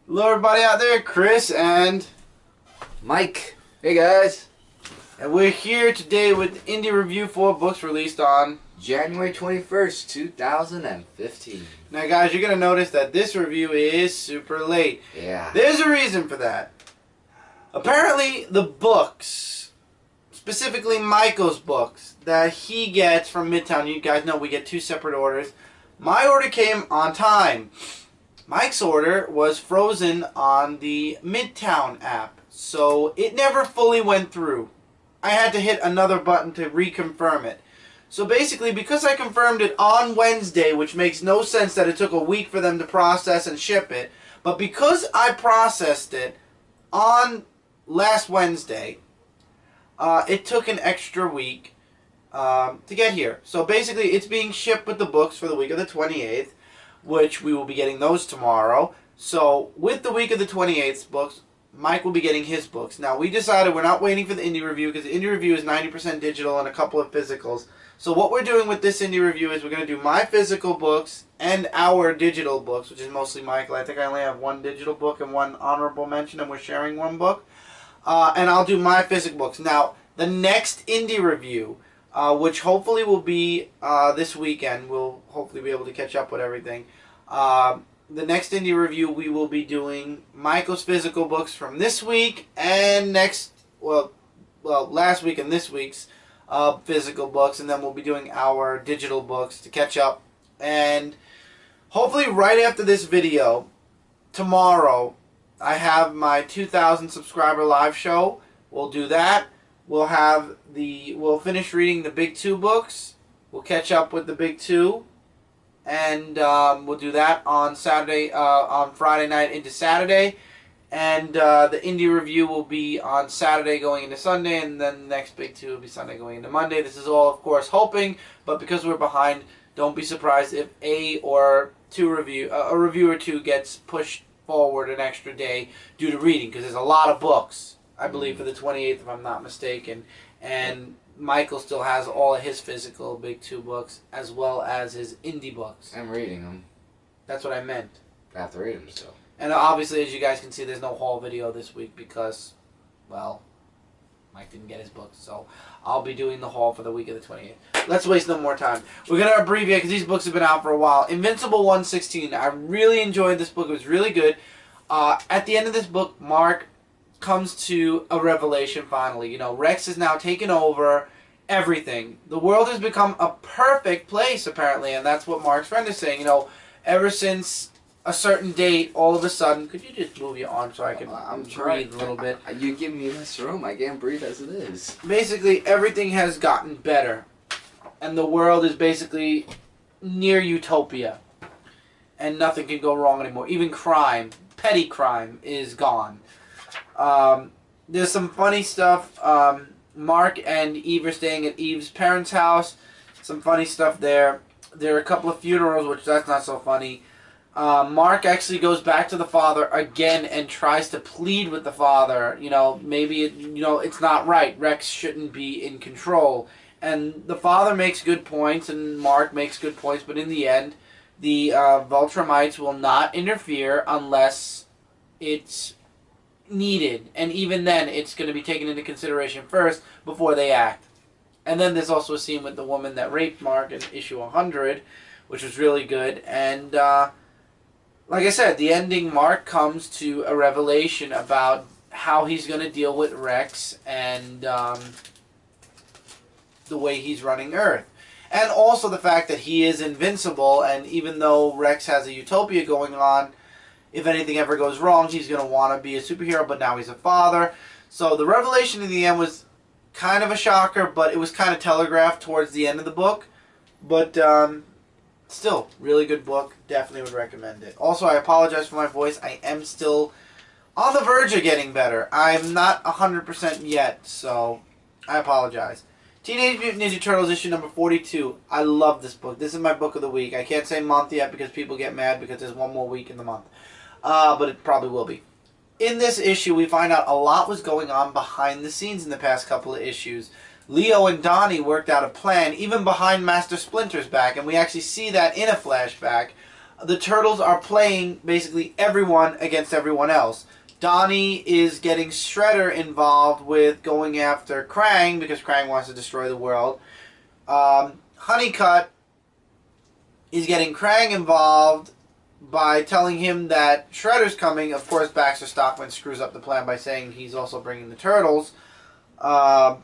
Hello everybody out there, Chris and Mike. Hey guys. we're here today with Indie Review for books released on January 21st, 2015. Now guys, you're going to notice that this review is super late. Yeah. There's a reason for that. Apparently the books, specifically Michael's books, that he gets from Midtown, you guys know we get two separate orders. My order came on time. Mike's order was frozen on the Midtown app, so it never fully went through. I had to hit another button to reconfirm it. So basically, because I confirmed it on Wednesday, which makes no sense that it took a week for them to process and ship it, but because I processed it on last Wednesday, it took an extra week to get here. So basically, it's being shipped with the books for the week of the 28th. Which we will be getting those tomorrow. So with the week of the 28th books, Mike will be getting his books. Now we decided we're not waiting for the indie review because the indie review is 90% digital and a couple of physicals. So what we're doing with this indie review is we're going to do my physical books and our digital books, which is mostly Michael. I think I only have one digital book and one honorable mention, and we're sharing one book. And I'll do my physical books. Now the next indie review, which hopefully will be this weekend. We'll hopefully be able to catch up with everything. The next indie review, we will be doing Michael's physical books from this week and last week and this week's physical books, and then we'll be doing our digital books to catch up. And hopefully right after this video, tomorrow, I have my 2,000 subscriber live show. We'll do that. We'll finish reading the big two books. We'll catch up with the big two, and we'll do that on Saturday, on Friday night into Saturday, and the indie review will be on Saturday going into Sunday, and then the next big two will be Sunday going into Monday. This is all, of course, hoping, but because we're behind, don't be surprised if a review or two gets pushed forward an extra day due to reading, because there's a lot of books. I believe for the 28th, if I'm not mistaken. And Michael still has all of his physical big two books, as well as his indie books. I'm reading them. That's what I meant. I have to read them still. And obviously, as you guys can see, there's no haul video this week because, well, Mike didn't get his books. So I'll be doing the haul for the week of the 28th. Let's waste no more time. We're going to abbreviate because these books have been out for a while. Invincible 116. I really enjoyed this book. It was really good. At the end of this book, Mark comes to a revelation finally. You know, Rex has now taken over everything. The world has become a perfect place, apparently, and that's what Mark's friend is saying. You know, ever since a certain date, all of a sudden... Could you just move your arm so I can breathe a little bit? You give me this room. I can't breathe as it is. Basically, everything has gotten better, and the world is basically near utopia, and nothing can go wrong anymore. Even crime, petty crime, is gone. There's some funny stuff. Mark and Eve are staying at Eve's parents' house. Some funny stuff there. There are a couple of funerals, which that's not so funny. Mark actually goes back to the father again and tries to plead with the father. You know, maybe it's not right. Rex shouldn't be in control. And the father makes good points, and Mark makes good points. But in the end, the Vultramites will not interfere unless it's needed, and even then it's going to be taken into consideration first before they act. And then there's also a scene with the woman that raped Mark in issue 100, which was really good. And like I said, the ending, Mark comes to a revelation about how he's going to deal with Rex and the way he's running Earth. And also the fact that he is invincible, and even though Rex has a utopia going on, if anything ever goes wrong, he's going to want to be a superhero, but now he's a father. So the revelation in the end was kind of a shocker, but it was kind of telegraphed towards the end of the book. But still, really good book. Definitely would recommend it. Also, I apologize for my voice. I am still on the verge of getting better. I'm not 100% yet, so I apologize. Teenage Mutant Ninja Turtles issue number 42. I love this book. This is my book of the week. I can't say month yet because people get mad because there's one more week in the month. But it probably will be. In this issue, we find out a lot was going on behind the scenes in the past couple of issues. Leo and Donnie worked out a plan, even behind Master Splinter's back, and we actually see that in a flashback. the Turtles are playing basically everyone against everyone else. Donnie is getting Shredder involved with going after Krang because Krang wants to destroy the world. Honeycutt is getting Krang involved by telling him that Shredder's coming. Of course, Baxter Stockman screws up the plan by saying he's also bringing the Turtles. And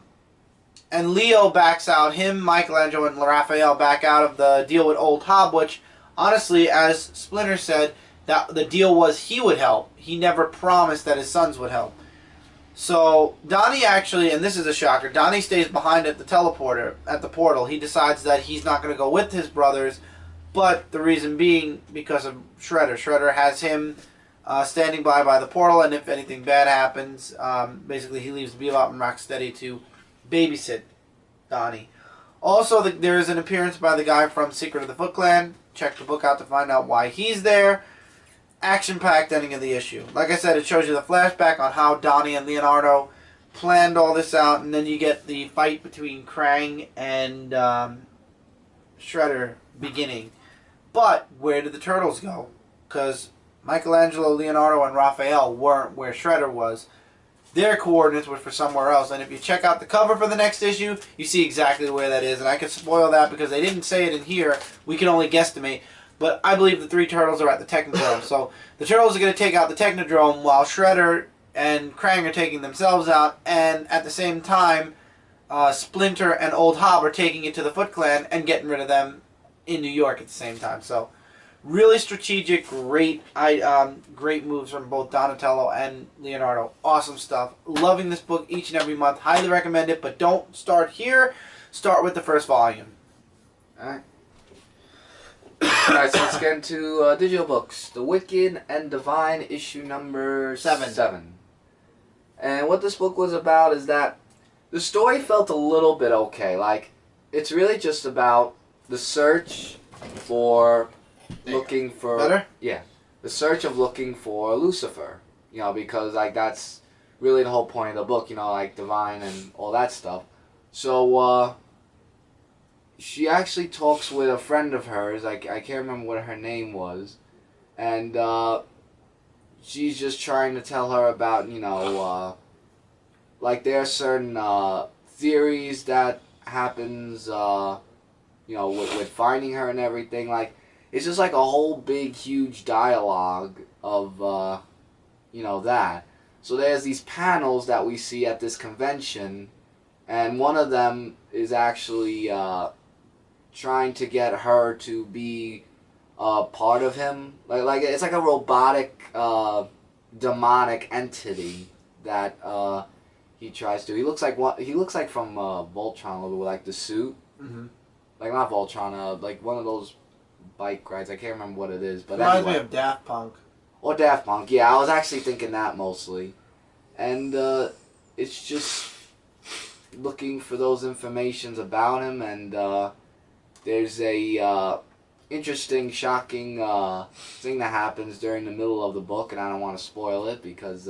Leo backs out. Him, Michelangelo, and Raphael back out of the deal with Old Hob, which, honestly, as Splinter said, that the deal was he would help. He never promised that his sons would help. So Donnie actually, and this is a shocker, Donnie stays behind at the teleporter, at the portal. He decides that he's not going to go with his brothers, but the reason being because of Shredder. Shredder has him standing by the portal, and if anything bad happens, basically he leaves Bebop and Rocksteady to babysit Donnie. Also, there is an appearance by the guy from Secret of the Foot Clan. Check the book out to find out why he's there. Action-packed ending of the issue. Like I said, it shows you the flashback on how Donnie and Leonardo planned all this out, and then you get the fight between Krang and Shredder beginning. But where did the Turtles go? Because Michelangelo, Leonardo, and Raphael weren't where Shredder was. Their coordinates were for somewhere else. And if you check out the cover for the next issue, you see exactly where that is. And I can spoil that because they didn't say it in here. We can only guesstimate. But I believe the three Turtles are at the Technodrome. So the Turtles are going to take out the Technodrome while Shredder and Krang are taking themselves out. And at the same time, Splinter and Old Hob are taking it to the Foot Clan and getting rid of them in New York at the same time. So really strategic, great moves from both Donatello and Leonardo. Awesome stuff. Loving this book each and every month. Highly recommend it, but don't start here. Start with the first volume. Alright. Alright, so let's get into digital books. The Wicked and Divine, issue number 7. And what this book was about is that the story felt a little bit okay. Like, it's really just about the search for looking for... Better? Yeah. The search of looking for Lucifer. You know, because, like, that's really the whole point of the book, you know, like, divine and all that stuff. So, she actually talks with a friend of hers, I can't remember what her name was, and she's just trying to tell her about, you know, like there are certain theories that happens, you know, with finding her and everything. Like, it's just like a whole big, huge dialogue of, you know, that. So there's these panels that we see at this convention, and one of them is actually trying to get her to be part of him. Like it's like a robotic, demonic entity that he tries to. He looks like from Voltron a little bit, like the suit. Mm-hmm. Like not Voltron, like one of those bike rides. I can't remember what it is, but reminds anyway. me of Daft Punk. Or Daft Punk, yeah. I was actually thinking that mostly, and it's just looking for those informations about him, and there's a interesting, shocking thing that happens during the middle of the book, and I don't want to spoil it because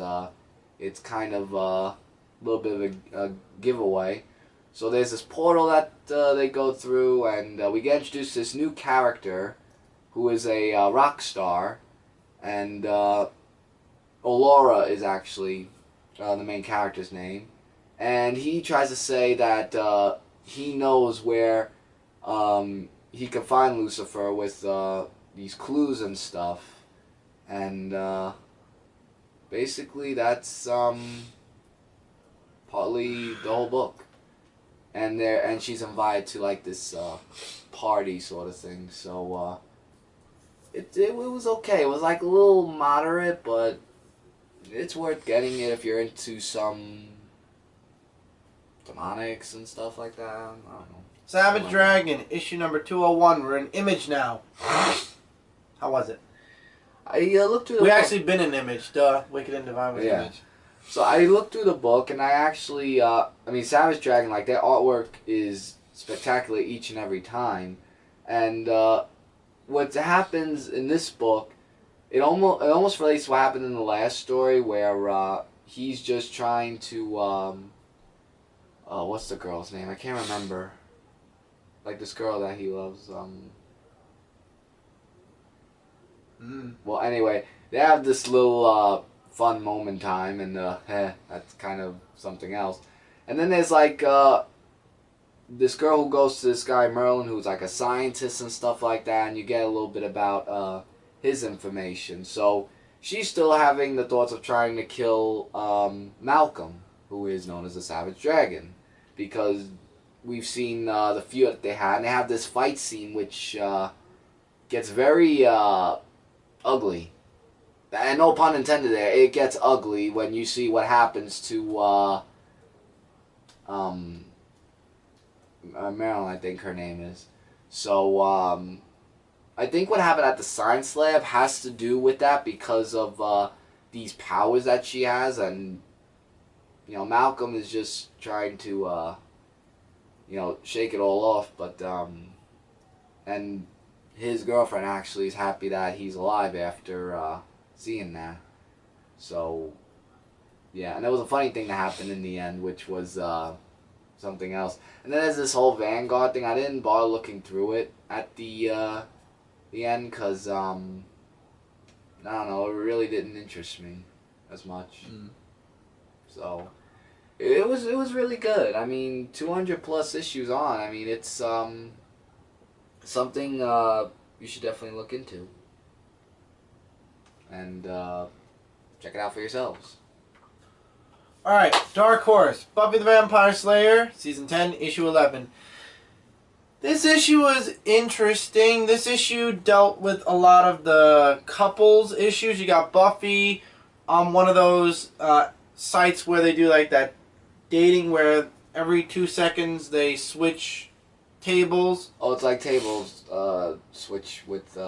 it's kind of a little bit of a giveaway. So there's this portal that they go through, and we get introduced to this new character who is a rock star, and Olora is actually the main character's name, and he tries to say that he knows where he can find Lucifer with these clues and stuff, and basically that's partly the whole book. And she's invited to like this party sort of thing. So it was okay. It was like a little moderate, but it's worth getting it if you're into some demonics and stuff like that. I don't know. Savage Dragon, issue number 201. We're in Image now. How was it? I looked through the We book. actually been in Image. Duh. Wicked and Divine was Image. So I looked through the book, and I actually, I mean, Savage Dragon, like, their artwork is spectacular each and every time. And what happens in this book, it almost relates to what happened in the last story, where he's just trying to, what's the girl's name? I can't remember. Like, this girl that he loves, Well, anyway, they have this little fun moment time, and that's kind of something else. And then there's like this girl who goes to this guy Merlin, who's like a scientist and stuff like that, and you get a little bit about his information. So she's still having the thoughts of trying to kill Malcolm, who is known as the Savage Dragon, because we've seen the feud that they had, and they have this fight scene which gets very ugly. And no pun intended there. It gets ugly when you see what happens to Marilyn, I think her name is. So I think what happened at the science lab has to do with that because of these powers that she has, and Malcolm is just trying to shake it all off, but and his girlfriend actually is happy that he's alive after seeing that. So yeah, and there was a funny thing that happened in the end, which was something else. And then there's this whole Vanguard thing. I didn't bother looking through it at the end because I don't know, it really didn't interest me as much. So it was really good. I mean, 200 plus issues on. I mean, it's something you should definitely look into and check it out for yourselves. Alright, Dark Horse, Buffy the Vampire Slayer, Season 10, Issue 11. This issue was interesting. This issue dealt with a lot of the couples issues. You got Buffy on one of those sites where they do like that dating where every 2 seconds they switch tables. Oh, it's like tables switch with,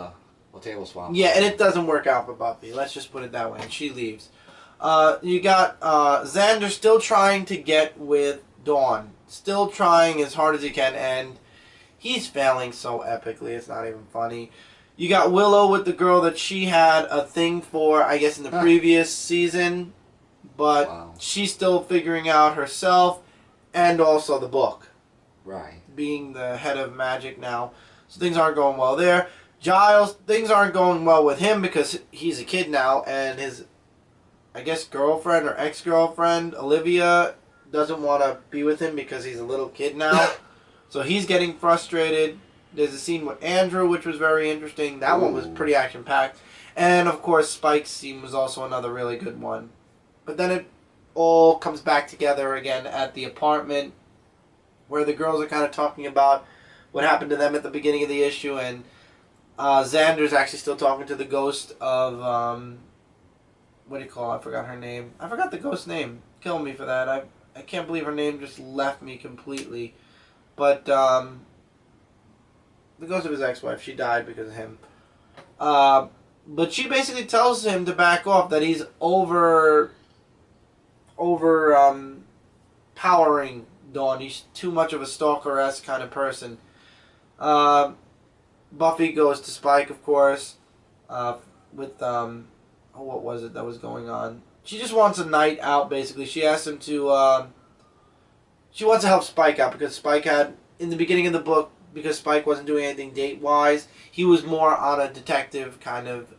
table swap. Yeah, and it doesn't work out for Buffy. Let's just put it that way. And she leaves. You got Xander still trying to get with Dawn. Still trying as hard as he can, and he's failing so epically, it's not even funny. You got Willow with the girl that she had a thing for, I guess, in the previous season. But she's still figuring out herself, and also the book. Right. Being the head of magic now. So things aren't going well there. Giles, things aren't going well with him because he's a kid now, and his, I guess, girlfriend or ex-girlfriend, Olivia, doesn't want to be with him because he's a little kid now. So he's getting frustrated. There's a scene with Andrew, which was very interesting. That one was pretty action-packed. And, of course, Spike's scene was also another really good one. But then it all comes back together again at the apartment where the girls are kind of talking about what happened to them at the beginning of the issue, and Xander's actually still talking to the ghost of, what do you call it? I forgot her name. I forgot the ghost's name. Kill me for that. I can't believe her name just left me completely. But, the ghost of his ex-wife, she died because of him. But she basically tells him to back off, that he's powering Dawn. He's too much of a stalker-esque kind of person. Buffy goes to Spike, of course, with, what was it that was going on? She just wants a night out, basically. She asked him to, she wants to help Spike out, because Spike had, in the beginning of the book, because Spike wasn't doing anything date-wise, he was more on a detective kind of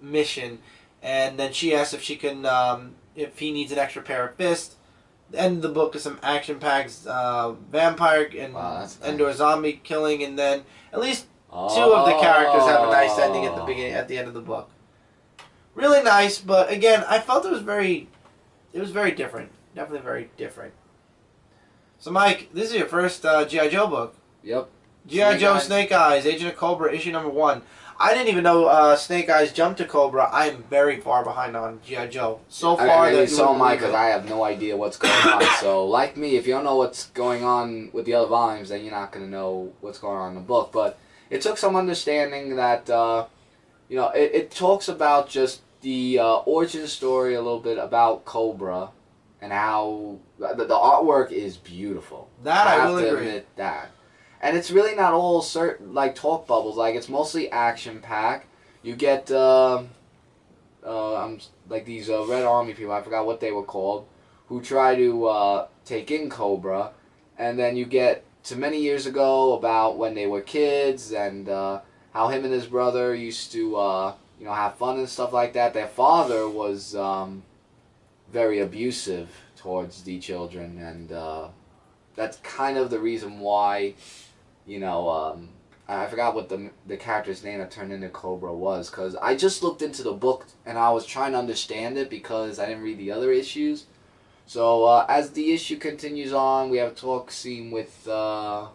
mission. And then she asked if she can, if he needs an extra pair of fists. The end of the book is some action-packed vampire and indoor zombie killing, and then at least two of the characters have a nice ending at the beginning, at the end of the book. Really nice, but again, I felt it was very different. Definitely very different. So, Mike, this is your first G.I. Joe book. Yep. G.I. Joe Snake Eyes, Agent of Cobra, issue number 1. I didn't even know Snake Eyes jumped to Cobra. I am very far behind on G.I. Joe. So far that so am I, because I have no idea what's going on. So, like me, if you don't know what's going on with the other volumes, then you're not going to know what's going on in the book. But it took some understanding that, it talks about just the origin story a little bit about Cobra and how the artwork is beautiful. That I will agree. Admit that. And it's really not all certain, like, talk bubbles. Like, it's mostly action-packed. You get, like, these Red Army people, I forgot what they were called, who try to take in Cobra. And then you get to many years ago about when they were kids and how him and his brother used to, have fun and stuff like that. Their father was very abusive towards the children, and that's kind of the reason why, I forgot what the character's name that turned into Cobra was, because I just looked into the book and I was trying to understand it because I didn't read the other issues. So as the issue continues on, we have a talk scene with someone,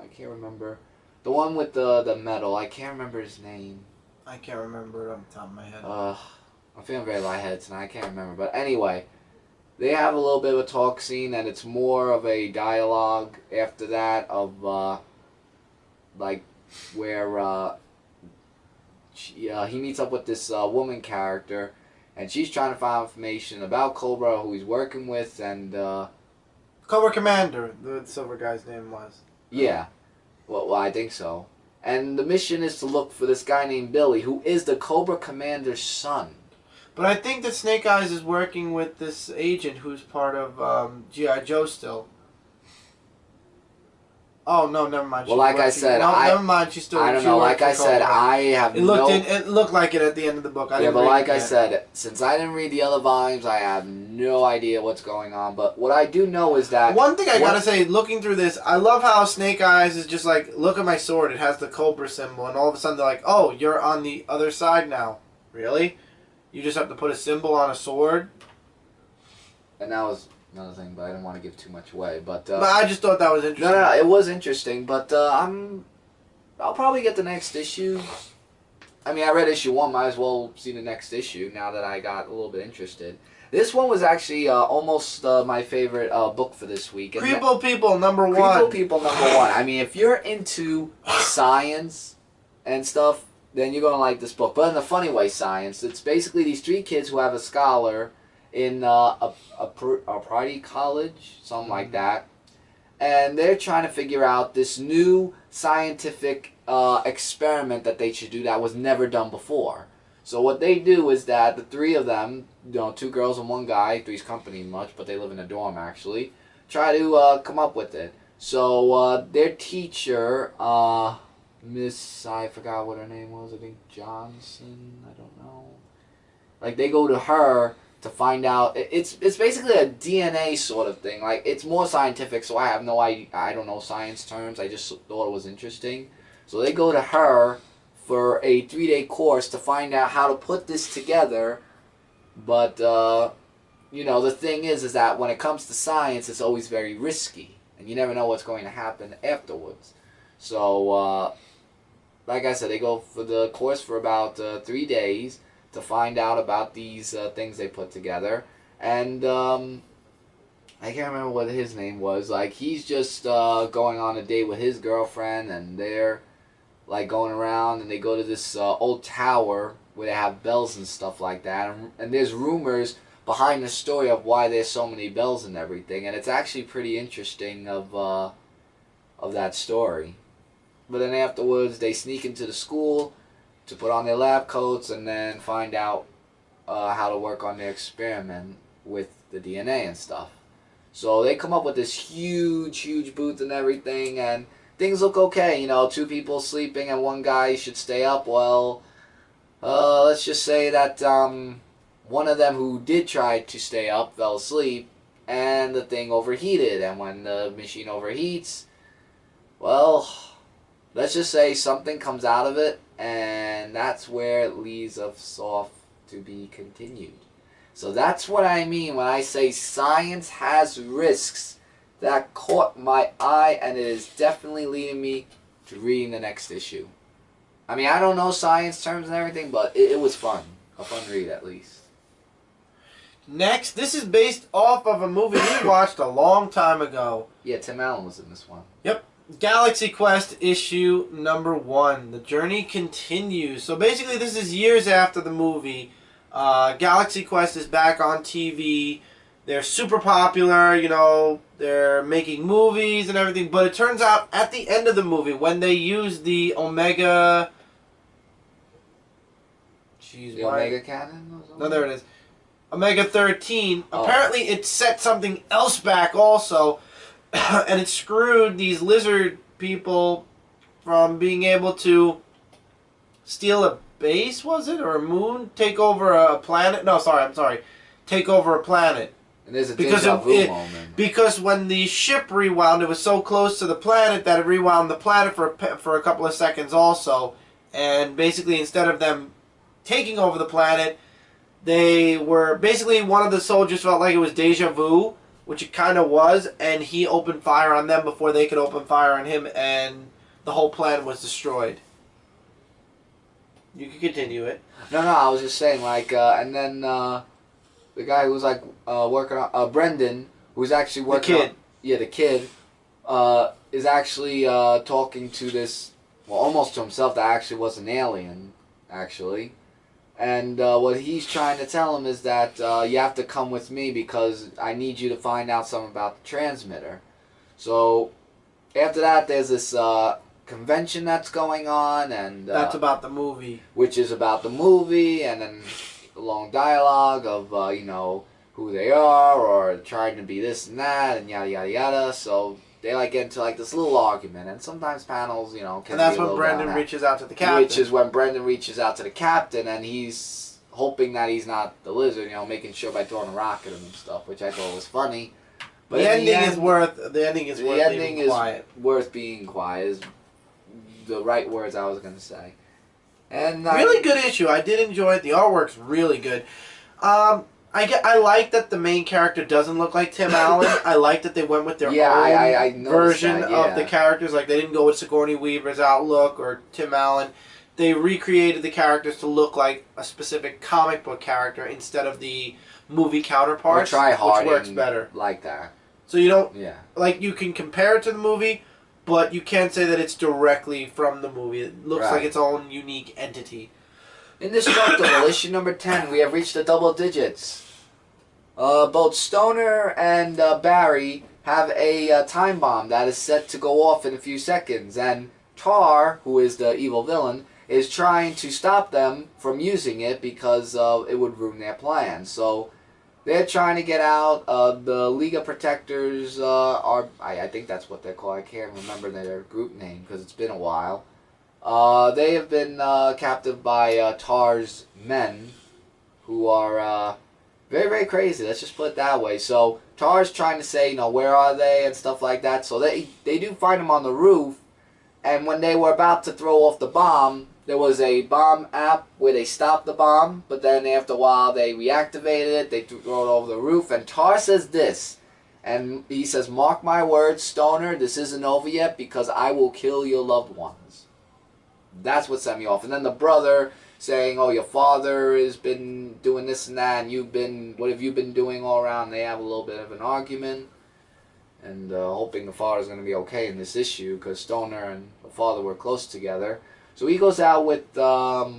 I can't remember, the one with the medal. I can't remember his name. I can't remember it off the top of my head. I'm feeling very lightheaded tonight. I can't remember, but anyway, they have a little bit of a talk scene, and it's more of a dialogue after that of where he meets up with this woman character, and she's trying to find information about Cobra, who he's working with, and Cobra Commander, the silver guy's name was. Yeah, well, I think so. And the mission is to look for this guy named Billy, who is the Cobra Commander's son. But I think that Snake Eyes is working with this agent who's part of G.I. Joe still. Oh no, never mind. Well, like I said, never mind. She's still. I don't know. Like I said, I have It looked like it at the end of the book. Yeah, but like I said, since I didn't read the other volumes, I have no idea what's going on. But what I do know is that one thing I gotta say, looking through this, I love how Snake Eyes is just like, look at my sword. It has the Cobra symbol, and all of a sudden they're like, oh, you're on the other side now. Really? You just have to put a symbol on a sword? And that was another thing, but I didn't want to give too much away. But I just thought that was interesting. No, it was interesting. But I'll probably get the next issue. I mean, I read issue 1. Might as well see the next issue now that I got a little bit interested. This one was actually almost my favorite book for this week. Creeple People #1. Creeple People #1. I mean, if you're into science and stuff, then you're going to like this book. But in a funny way, science. It's basically these 3 kids who have a scholar in a Pride college, something like that. And they're trying to figure out this new scientific experiment that they should do that was never done before. So what they do is that the 3 of them, 2 girls and 1 guy, 3's company much, but they live in a dorm actually, try to come up with it. So their teacher, Miss, I forgot what her name was, I think Johnson, I don't know. Like, they go to her to find out, it's basically a DNA sort of thing. Like, it's more scientific, so I have no idea, I don't know science terms, I just thought it was interesting. So they go to her for a 3-day course to find out how to put this together, but, the thing is that when it comes to science, it's always very risky, and you never know what's going to happen afterwards. So, like I said, they go for the course for about 3 days to find out about these things they put together. And I can't remember what his name was. Like, he's just going on a date with his girlfriend, and they're like going around, and they go to this old tower where they have bells and stuff like that. And there's rumors behind the story of why there's so many bells and everything. And it's actually pretty interesting of that story. But then afterwards, they sneak into the school to put on their lab coats and then find out how to work on their experiment with the DNA and stuff. So they come up with this huge booth and everything, and things look okay. 2 people sleeping and 1 guy should stay up. Well, let's just say that one of them who did try to stay up fell asleep, and the thing overheated. And when the machine overheats, well, let's just say something comes out of it, and that's where it leaves us off to be continued. So that's what I mean when I say science has risks. That caught my eye, and it is definitely leading me to reading the next issue. I mean, I don't know science terms and everything, but it was fun. A fun read, at least. Next, this is based off of a movie we watched a long time ago. Yeah, Tim Allen was in this one. Yep. Galaxy Quest issue #1. The journey continues. So basically, this is years after the movie. Galaxy Quest is back on TV. They're super popular, they're making movies and everything. But it turns out at the end of the movie, when they use the Omega... Omega Cannon? Or something? No, there it is. Omega 13. Oh. Apparently it set something else back also. And it screwed these lizard people from being able to steal a base, was it? Or a moon? Take over a planet? No, sorry, I'm sorry. Take over a planet. And there's a Because deja vu moment. because when the ship rewound, it was so close to the planet that it rewound the planet for a couple of seconds also. And basically, instead of them taking over the planet, they were basically, one of the soldiers felt like it was deja vu, which it kind of was, and he opened fire on them before they could open fire on him, and the whole planet was destroyed. You can continue it. No, I was just saying, like, and then the guy who was like working on Brendan, who's actually working. The kid. The kid is actually talking to this, well, almost to himself, that actually was an alien, actually. And what he's trying to tell him is that you have to come with me because I need you to find out something about the transmitter. So after that, there's this convention that's going on, and That's about the movie. which is about the movie, and then a long dialogue of who they are, or trying to be this and that, and yada yada yada. So they like get into like this little argument, and sometimes panels can And that's be a when little Brendan down reaches out to the captain. which is when Brendan reaches out to the captain, and he's hoping that he's not the lizard, making sure by throwing a rock at him and stuff, which I thought was funny. But the in ending end, is worth. The ending is worth being quiet. worth being quiet. Is the right words I was gonna say. And Really good issue. I did enjoy it. The artwork's really good. I like that the main character doesn't look like Tim Allen. I like that they went with their own I version that, of the characters. Like, they didn't go with Sigourney Weaver's outlook or Tim Allen. They recreated the characters to look like a specific comic book character instead of the movie counterparts, which works better. Like that. So you don't like you can compare it to the movie, but you can't say that it's directly from the movie. It looks like its own unique entity. Indestructible, issue number 10. We have reached the double digits. Both Stoner and Barry have a time bomb that is set to go off in a few seconds, and Tar, who is the evil villain, is trying to stop them from using it because it would ruin their plans. So they're trying to get out. The League of Protectors are, I think that's what they're called. I can't remember their group name because it's been a while. They have been captive by Tar's men, who are very, very crazy. Let's just put it that way. So Tar's trying to say, where are they and stuff like that. So they do find them on the roof, and when they were about to throw off the bomb, there was a bomb app where they stopped the bomb, but then after a while they reactivated it, they throw it over the roof, and Tar says this, and he says, "Mark my words, Stoner, this isn't over yet because I will kill your loved ones." That's what sent me off. And then the brother saying, "Oh, your father has been doing this and that, and what have you been doing all around?" They have a little bit of an argument, and hoping the father's going to be okay in this issue because Stoner and the father were close together. So he goes out with the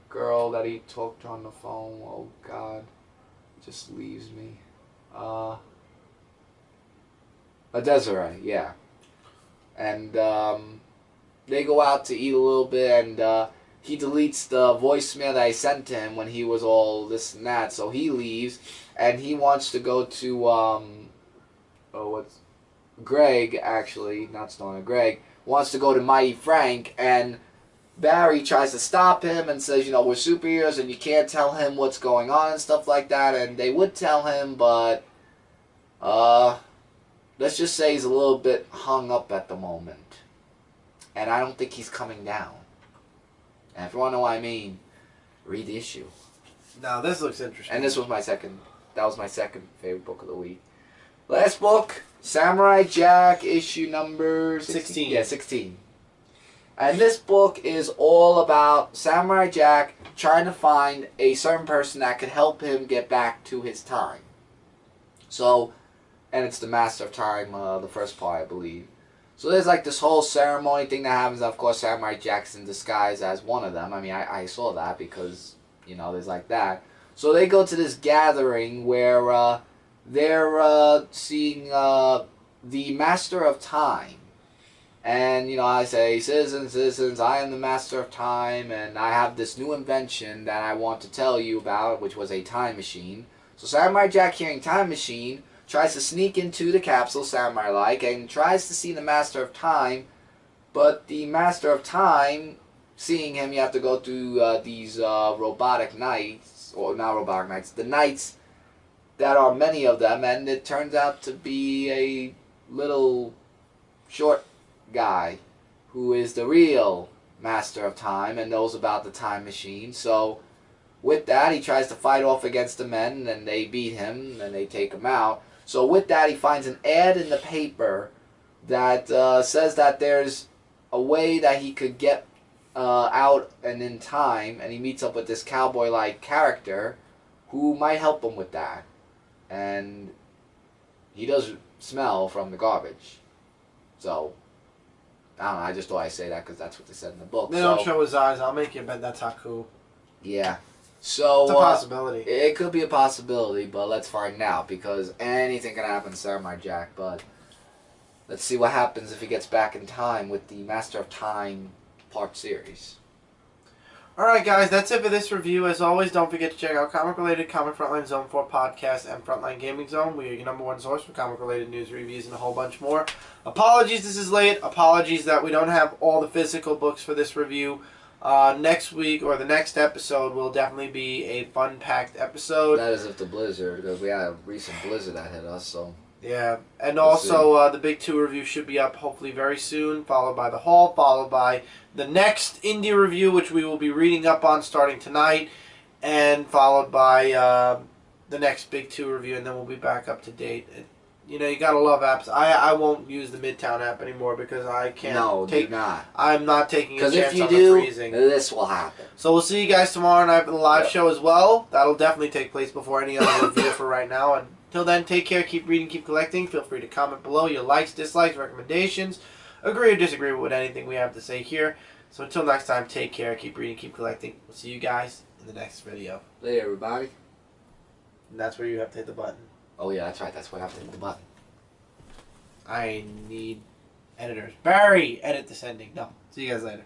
girl that he talked on the phone. Oh God, it just leaves me. A Desiree, yeah. And they go out to eat a little bit, and he deletes the voicemail that I sent to him when he was all this and that. So he leaves, and he wants to go to Greg, actually, not Stoner, Greg wants to go to Mighty Frank, and Barry tries to stop him and says, we're superheroes and you can't tell him what's going on and stuff like that, and they would tell him, but let's just say he's a little bit hung up at the moment, and I don't think he's coming down. And if you want to know what I mean, read the issue. Now this looks interesting. And that was my second favorite book of the week. Last book, Samurai Jack, issue number 16. Yeah, 16. And this book is all about Samurai Jack trying to find a certain person that could help him get back to his time. So, and it's the Master of Time, the first part, I believe. So there's like this whole ceremony thing that happens. Of course, Samurai Jack's in disguise as one of them. I mean, I saw that because, there's like that. So they go to this gathering where they're seeing the Master of Time. And, I say, citizens, I am the Master of Time, and I have this new invention that I want to tell you about, which was a time machine. So Samurai Jack, hearing time machine, tries to sneak into the capsule, samurai-like, and tries to see the Master of Time, but the Master of Time seeing him, you have to go through these robotic knights, or not robotic knights, the knights that are many of them, and it turns out to be a little short guy who is the real master of time and knows about the time machine. So with that, he tries to fight off against the men, and they beat him, and they take him out. So with that, he finds an ad in the paper that says that there's a way that he could get out and in time, and he meets up with this cowboy-like character who might help him with that. And he does smell from the garbage. So, I don't know, I just thought I'd say that because that's what they said in the book. They don't show his eyes. I'll make you bet that's Haku. Yeah. So, it's a possibility. It could be a possibility, but let's find out because anything can happen to Samurai Jack. But let's see what happens if he gets back in time with the Master of Time part series. Alright guys, that's it for this review. As always, don't forget to check out Comic Related, Comic Frontline Zone 4 Podcast, and Frontline Gaming Zone. We are your #1 source for comic related news, reviews, and a whole bunch more. Apologies this is late. Apologies that we don't have all the physical books for this review. Next week, or the next episode, will definitely be a fun-packed episode. That is if the blizzard, because we had a recent blizzard that hit us, so... Yeah, and also the Big 2 review should be up hopefully very soon, followed by the haul, followed by the next indie review, which we will be reading up on starting tonight, and followed by the next Big 2 review, and then we'll be back up to date. You know, you gotta love apps. I won't use the Midtown app anymore because I can't take... No, do not. I'm not taking a chance if you on do, the freezing. this will happen. So we'll see you guys tomorrow night for the live show as well. That'll definitely take place before any other review for right now. And till then, take care, keep reading, keep collecting. Feel free to comment below your likes, dislikes, recommendations. Agree or disagree with anything we have to say here. So until next time, take care, keep reading, keep collecting. We'll see you guys in the next video. Later, everybody. And that's where you have to hit the button. Oh yeah, that's right. That's where I have to hit the button. I need editors. Barry, edit this ending. No. See you guys later.